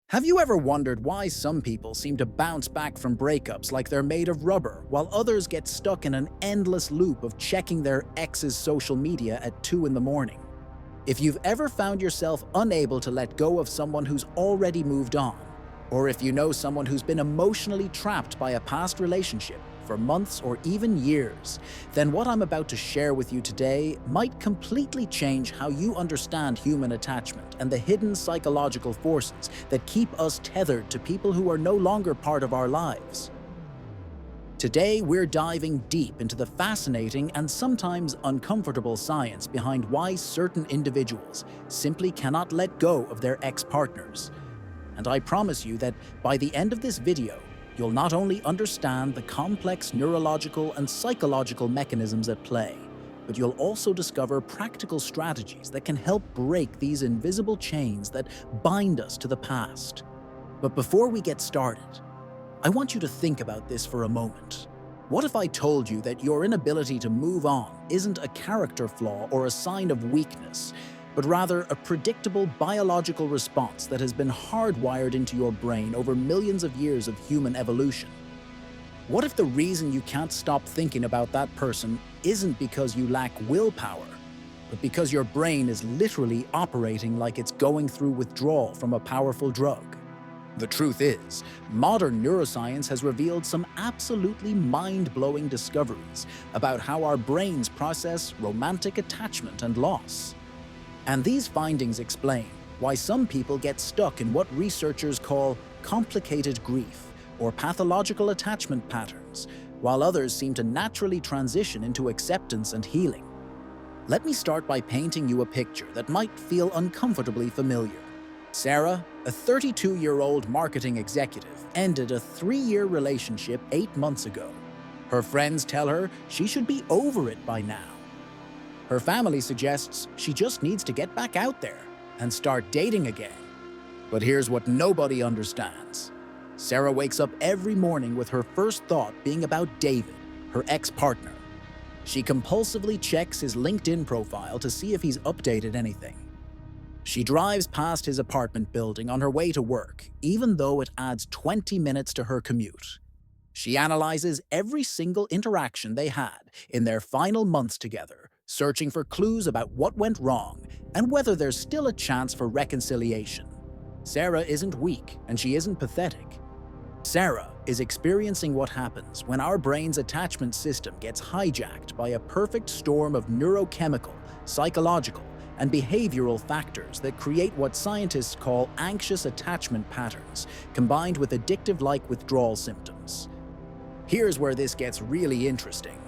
Have you ever wondered why some people seem to bounce back from breakups like they're made of rubber, while others get stuck in an endless loop of checking their ex's social media at 2 in the morning? If you've ever found yourself unable to let go of someone who's already moved on, or if you know someone who's been emotionally trapped by a past relationship for months or even years, then what I'm about to share with you today might completely change how you understand human attachment and the hidden psychological forces that keep us tethered to people who are no longer part of our lives. Today, we're diving deep into the fascinating and sometimes uncomfortable science behind why certain individuals simply cannot let go of their ex-partners. And I promise you that by the end of this video, you'll not only understand the complex neurological and psychological mechanisms at play, but you'll also discover practical strategies that can help break these invisible chains that bind us to the past. But before we get started, I want you to think about this for a moment. What if I told you that your inability to move on isn't a character flaw or a sign of weakness, but rather a predictable biological response that has been hardwired into your brain over millions of years of human evolution? What if the reason you can't stop thinking about that person isn't because you lack willpower, but because your brain is literally operating like it's going through withdrawal from a powerful drug? The truth is, modern neuroscience has revealed some absolutely mind-blowing discoveries about how our brains process romantic attachment and loss. And these findings explain why some people get stuck in what researchers call complicated grief or pathological attachment patterns, while others seem to naturally transition into acceptance and healing. Let me start by painting you a picture that might feel uncomfortably familiar. Sarah, a 32-year-old marketing executive, ended a 3-year relationship 8 months ago. Her friends tell her she should be over it by now. Her family suggests she just needs to get back out there and start dating again. But here's what nobody understands. Sarah wakes up every morning with her first thought being about David, her ex-partner. She compulsively checks his LinkedIn profile to see if he's updated anything. She drives past his apartment building on her way to work, even though it adds 20 minutes to her commute. She analyzes every single interaction they had in their final months together, searching for clues about what went wrong and whether there's still a chance for reconciliation. Sarah isn't weak and she isn't pathetic. Sarah is experiencing what happens when our brain's attachment system gets hijacked by a perfect storm of neurochemical, psychological, and behavioral factors that create what scientists call anxious attachment patterns, combined with addictive-like withdrawal symptoms. Here's where this gets really interesting.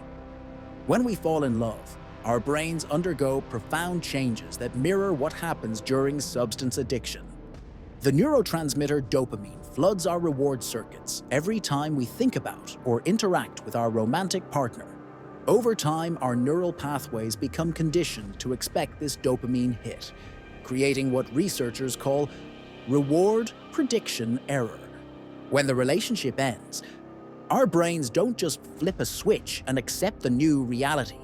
When we fall in love, our brains undergo profound changes that mirror what happens during substance addiction. The neurotransmitter dopamine floods our reward circuits every time we think about or interact with our romantic partner. Over time, our neural pathways become conditioned to expect this dopamine hit, creating what researchers call reward prediction error. When the relationship ends, our brains don't just flip a switch and accept the new reality.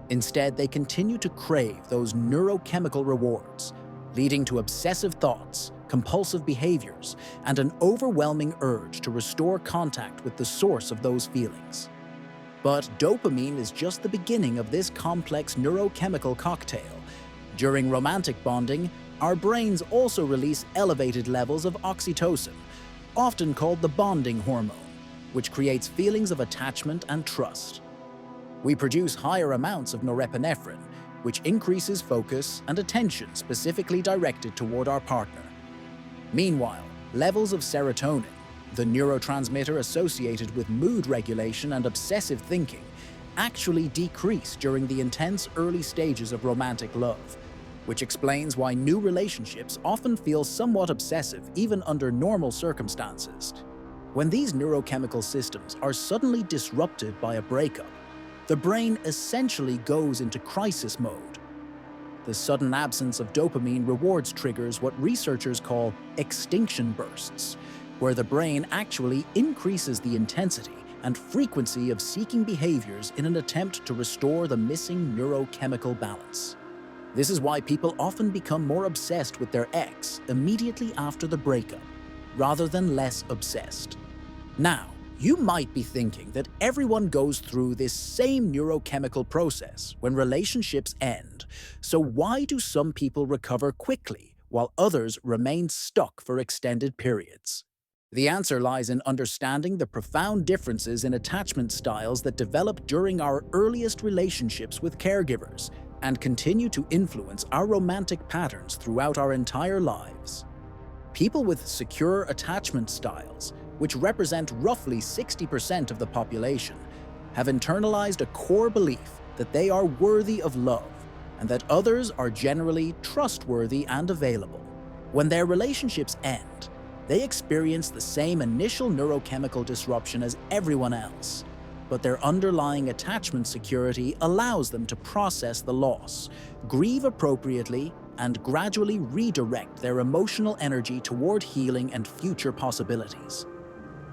Instead, they continue to crave those neurochemical rewards, leading to obsessive thoughts, compulsive behaviors, and an overwhelming urge to restore contact with the source of those feelings. But dopamine is just the beginning of this complex neurochemical cocktail. During romantic bonding, our brains also release elevated levels of oxytocin, often called the bonding hormone, which creates feelings of attachment and trust. We produce higher amounts of norepinephrine, which increases focus and attention specifically directed toward our partner. Meanwhile, levels of serotonin, the neurotransmitter associated with mood regulation and obsessive thinking, actually decrease during the intense early stages of romantic love, which explains why new relationships often feel somewhat obsessive even under normal circumstances. When these neurochemical systems are suddenly disrupted by a breakup, the brain essentially goes into crisis mode. The sudden absence of dopamine rewards triggers what researchers call extinction bursts, where the brain actually increases the intensity and frequency of seeking behaviors in an attempt to restore the missing neurochemical balance. This is why people often become more obsessed with their ex immediately after the breakup, rather than less obsessed. Now, you might be thinking that everyone goes through this same neurochemical process when relationships end, so why do some people recover quickly while others remain stuck for extended periods? The answer lies in understanding the profound differences in attachment styles that develop during our earliest relationships with caregivers and continue to influence our romantic patterns throughout our entire lives. People with secure attachment styles, which represent roughly 60% of the population, have internalized a core belief that they are worthy of love and that others are generally trustworthy and available. When their relationships end, they experience the same initial neurochemical disruption as everyone else, but their underlying attachment security allows them to process the loss, grieve appropriately, and gradually redirect their emotional energy toward healing and future possibilities.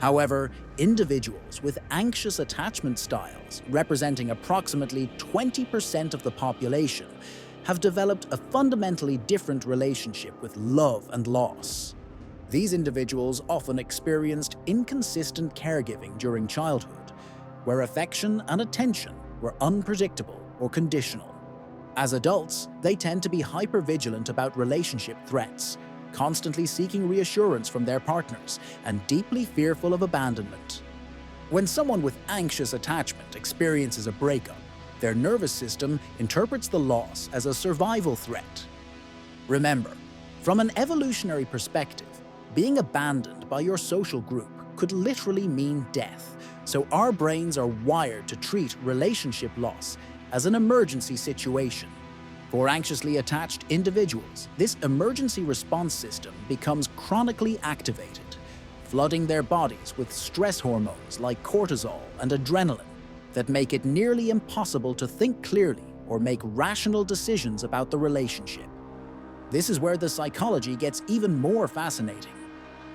However, individuals with anxious attachment styles, representing approximately 20% of the population, have developed a fundamentally different relationship with love and loss. These individuals often experienced inconsistent caregiving during childhood, where affection and attention were unpredictable or conditional. As adults, they tend to be hypervigilant about relationship threats, constantly seeking reassurance from their partners and deeply fearful of abandonment. When someone with anxious attachment experiences a breakup, their nervous system interprets the loss as a survival threat. Remember, from an evolutionary perspective, being abandoned by your social group could literally mean death, so our brains are wired to treat relationship loss as an emergency situation. For anxiously attached individuals, this emergency response system becomes chronically activated, flooding their bodies with stress hormones like cortisol and adrenaline that make it nearly impossible to think clearly or make rational decisions about the relationship. This is where the psychology gets even more fascinating.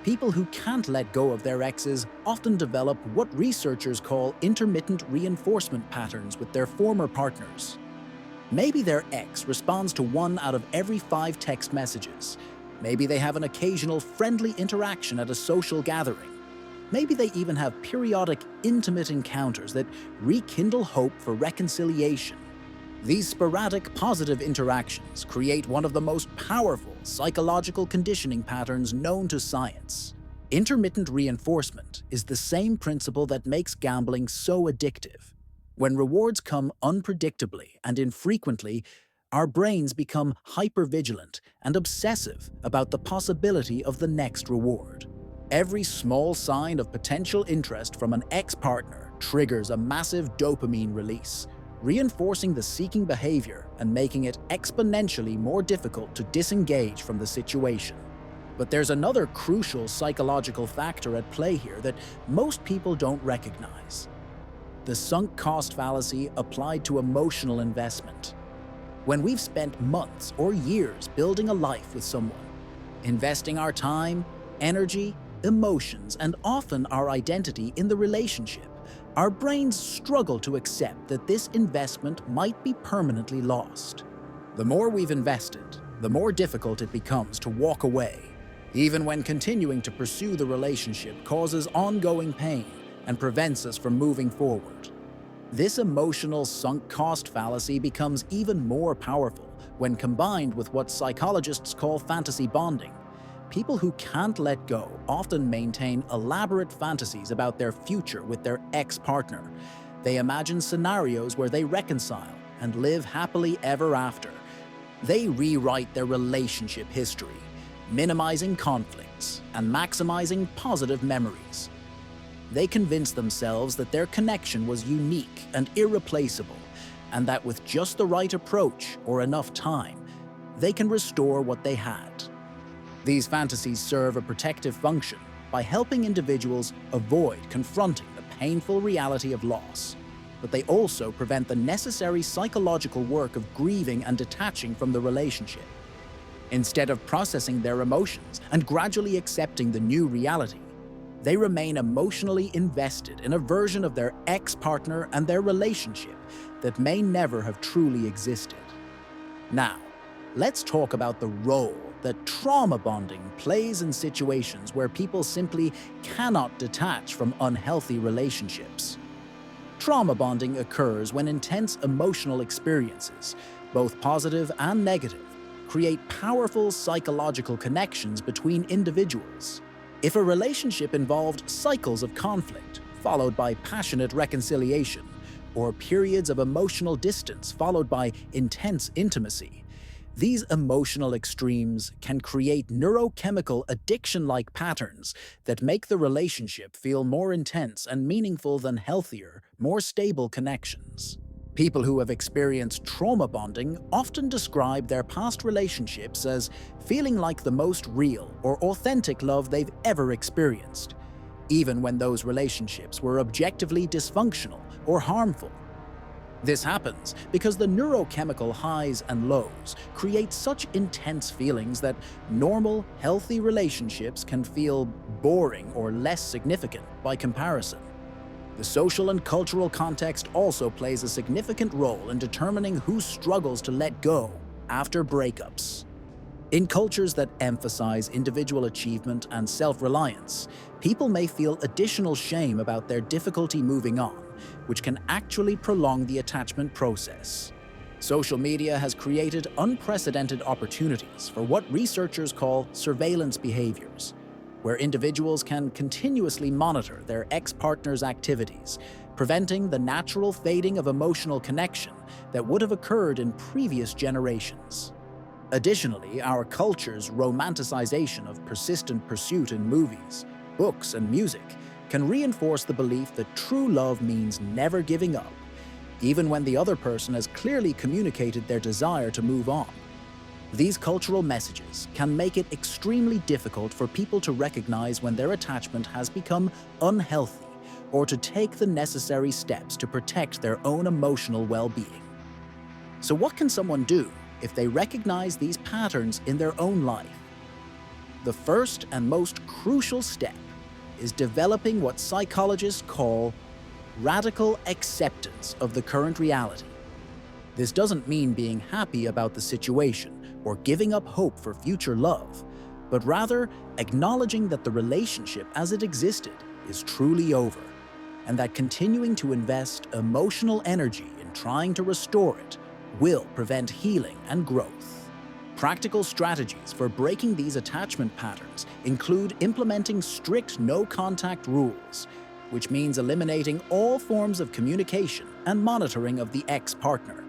People who can't let go of their exes often develop what researchers call intermittent reinforcement patterns with their former partners. Maybe their ex responds to 1 out of every 5 text messages. Maybe they have an occasional friendly interaction at a social gathering. Maybe they even have periodic intimate encounters that rekindle hope for reconciliation. These sporadic positive interactions create one of the most powerful psychological conditioning patterns known to science. Intermittent reinforcement is the same principle that makes gambling so addictive. When rewards come unpredictably and infrequently, our brains become hypervigilant and obsessive about the possibility of the next reward. Every small sign of potential interest from an ex-partner triggers a massive dopamine release, reinforcing the seeking behavior and making it exponentially more difficult to disengage from the situation. But there's another crucial psychological factor at play here that most people don't recognize: the sunk cost fallacy applied to emotional investment. When we've spent months or years building a life with someone, investing our time, energy, emotions, and often our identity in the relationship, our brains struggle to accept that this investment might be permanently lost. The more we've invested, the more difficult it becomes to walk away, even when continuing to pursue the relationship causes ongoing pain and prevents us from moving forward. This emotional sunk cost fallacy becomes even more powerful when combined with what psychologists call fantasy bonding. People who can't let go often maintain elaborate fantasies about their future with their ex-partner. They imagine scenarios where they reconcile and live happily ever after. They rewrite their relationship history, minimizing conflicts and maximizing positive memories. They convince themselves that their connection was unique and irreplaceable, and that with just the right approach or enough time, they can restore what they had. These fantasies serve a protective function by helping individuals avoid confronting the painful reality of loss, but they also prevent the necessary psychological work of grieving and detaching from the relationship. Instead of processing their emotions and gradually accepting the new reality, they remain emotionally invested in a version of their ex-partner and their relationship that may never have truly existed. Now, let's talk about the role that trauma bonding plays in situations where people simply cannot detach from unhealthy relationships. Trauma bonding occurs when intense emotional experiences, both positive and negative, create powerful psychological connections between individuals. If a relationship involved cycles of conflict, followed by passionate reconciliation, or periods of emotional distance followed by intense intimacy, these emotional extremes can create neurochemical addiction-like patterns that make the relationship feel more intense and meaningful than healthier, more stable connections. People who have experienced trauma bonding often describe their past relationships as feeling like the most real or authentic love they've ever experienced, even when those relationships were objectively dysfunctional or harmful. This happens because the neurochemical highs and lows create such intense feelings that normal, healthy relationships can feel boring or less significant by comparison. The social and cultural context also plays a significant role in determining who struggles to let go after breakups. In cultures that emphasize individual achievement and self-reliance, people may feel additional shame about their difficulty moving on, which can actually prolong the attachment process. Social media has created unprecedented opportunities for what researchers call surveillance behaviors, where individuals can continuously monitor their ex-partner's activities, preventing the natural fading of emotional connection that would have occurred in previous generations. Additionally, our culture's romanticization of persistent pursuit in movies, books, and music can reinforce the belief that true love means never giving up, even when the other person has clearly communicated their desire to move on. These cultural messages can make it extremely difficult for people to recognize when their attachment has become unhealthy or to take the necessary steps to protect their own emotional well-being. So what can someone do if they recognize these patterns in their own life? The first and most crucial step is developing what psychologists call radical acceptance of the current reality. This doesn't mean being happy about the situation or giving up hope for future love, but rather acknowledging that the relationship as it existed is truly over, and that continuing to invest emotional energy in trying to restore it will prevent healing and growth. Practical strategies for breaking these attachment patterns include implementing strict no-contact rules, which means eliminating all forms of communication and monitoring of the ex-partner.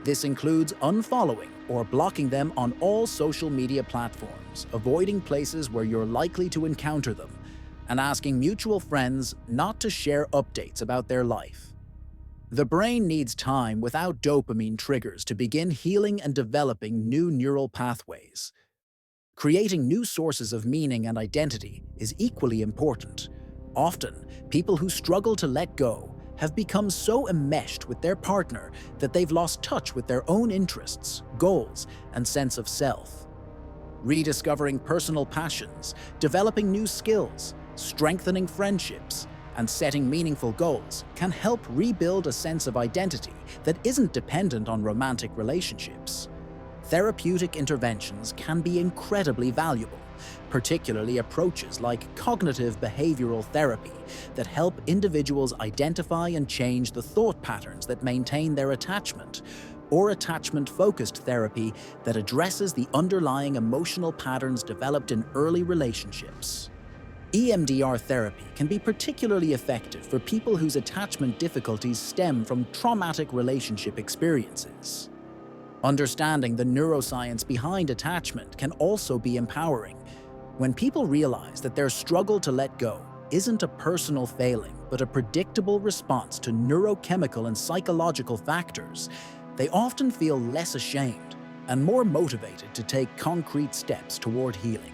This includes unfollowing or blocking them on all social media platforms, avoiding places where you're likely to encounter them, and asking mutual friends not to share updates about their life. The brain needs time without dopamine triggers to begin healing and developing new neural pathways. Creating new sources of meaning and identity is equally important. Often, people who struggle to let go have become so enmeshed with their partner that they've lost touch with their own interests, goals, and sense of self. Rediscovering personal passions, developing new skills, strengthening friendships, and setting meaningful goals can help rebuild a sense of identity that isn't dependent on romantic relationships. Therapeutic interventions can be incredibly valuable, particularly approaches like cognitive behavioral therapy that help individuals identify and change the thought patterns that maintain their attachment, or attachment-focused therapy that addresses the underlying emotional patterns developed in early relationships. EMDR therapy can be particularly effective for people whose attachment difficulties stem from traumatic relationship experiences. Understanding the neuroscience behind attachment can also be empowering. When people realize that their struggle to let go isn't a personal failing, but a predictable response to neurochemical and psychological factors, they often feel less ashamed and more motivated to take concrete steps toward healing.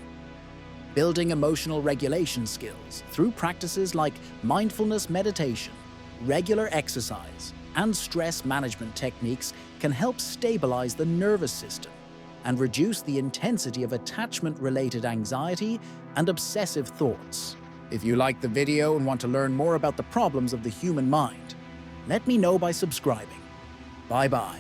Building emotional regulation skills through practices like mindfulness meditation, regular exercise, and stress management techniques can help stabilize the nervous system and reduce the intensity of attachment-related anxiety and obsessive thoughts. If you liked the video and want to learn more about the problems of the human mind, let me know by subscribing. Bye-bye.